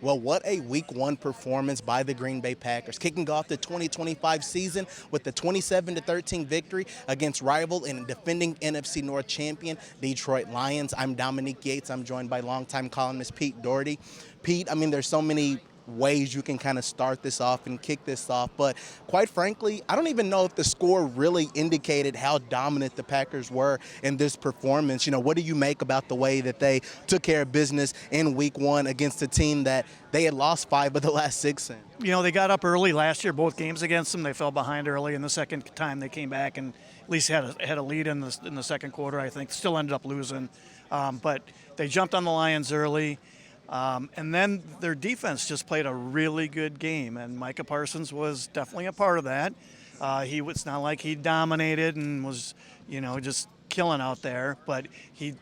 Well, what a Week 1 performance by the Green Bay Packers, kicking off the 2025 season with the 27-13 victory against rival and defending NFC North champion Detroit Lions. I'm Dominique Yates. I'm joined by longtime columnist Pete Dougherty. Pete, I mean, there's so many ways you can kind of start this off and kick this off, but quite frankly, I don't even know if the score really indicated how dominant the Packers were in this performance. You know, what do you make about the way that they took care of business in Week 1 against a team that they had lost 5 of the last 6 in? You know, they got up early last year, both games against them. They fell behind early, and the second time they came back and at least had a lead in the second quarter, I think. Still ended up losing. But they jumped on the Lions early. And then their defense just played a really good game, and Micah Parsons was definitely a part of that. It's not like he dominated and was, just killing out there, but he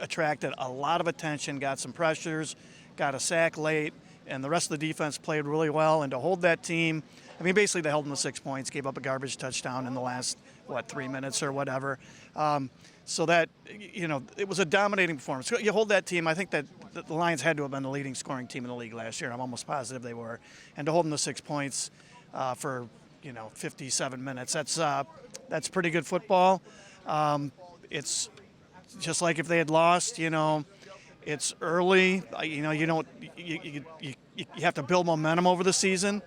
attracted a lot of attention, got some pressures, got a sack late, and the rest of the defense played really well. And to hold that team, I mean, basically they held them to 6 points, gave up a garbage touchdown in the last, 3 minutes or whatever. So that, it was a dominating performance. You hold that team, I think that the Lions had to have been the leading scoring team in the league last year. I'm almost positive they were. And to hold them to 6 points for, 57 minutes, that's pretty good football. It's just like if they had lost, it's early. You have to build momentum over the season.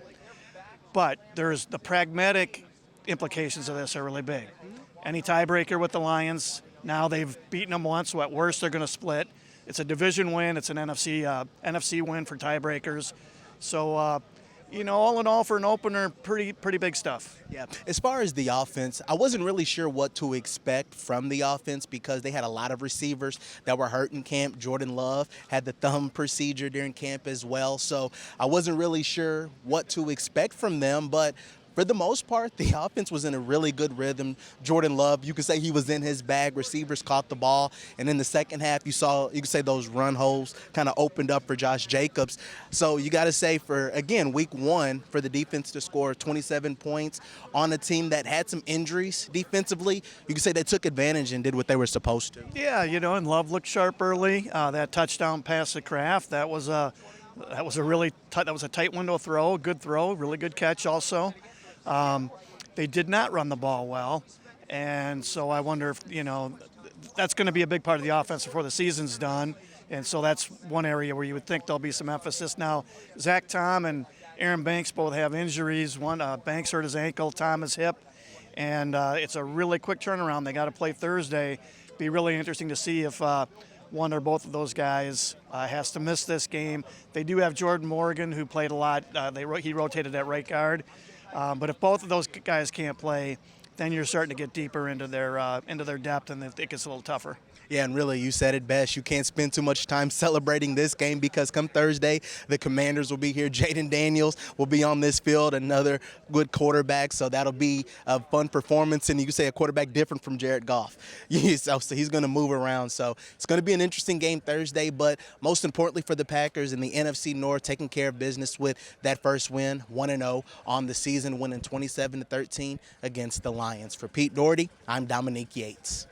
But there's the pragmatic implications of this are really big. Any tiebreaker with the Lions, now they've beaten them once, so at worst they're going to split. It's a division win. It's an NFC win for tiebreakers. So, all in all, for an opener, pretty big stuff. Yeah. As far as the offense, I wasn't really sure what to expect from the offense because they had a lot of receivers that were hurt in camp. Jordan Love had the thumb procedure during camp as well. So I wasn't really sure what to expect from them, but for the most part, the offense was in a really good rhythm. Jordan Love, you could say he was in his bag. Receivers caught the ball. And in the second half, you could say those run holes kind of opened up for Josh Jacobs. So you got to say Week 1, for the defense to score 27 points on a team that had some injuries defensively, you could say they took advantage and did what they were supposed to. Yeah, and Love looked sharp early. That touchdown pass to Kraft, that was a tight window throw, good throw, really good catch also. They did not run the ball well, and so I wonder if, that's going to be a big part of the offense before the season's done, and so that's one area where you would think there'll be some emphasis. Now, Zach Tom and Aaron Banks both have injuries. Banks hurt his ankle, Tom his hip, and it's a really quick turnaround. They got to play Thursday. Be really interesting to see if one or both of those guys has to miss this game. They do have Jordan Morgan, who played a lot. He rotated at right guard. But if both of those guys can't play, then you're starting to get deeper into their depth, and it gets a little tougher. Yeah, and really, you said it best. You can't spend too much time celebrating this game because come Thursday, the Commanders will be here. Jaden Daniels will be on this field, another good quarterback. So that'll be a fun performance. And you can say a quarterback different from Jared Goff. So he's going to move around. So it's going to be an interesting game Thursday. But most importantly for the Packers in the NFC North, taking care of business with that first win, 1-0 on the season, winning 27-13 against the Lions. For Pete Dougherty, I'm Dominique Yates.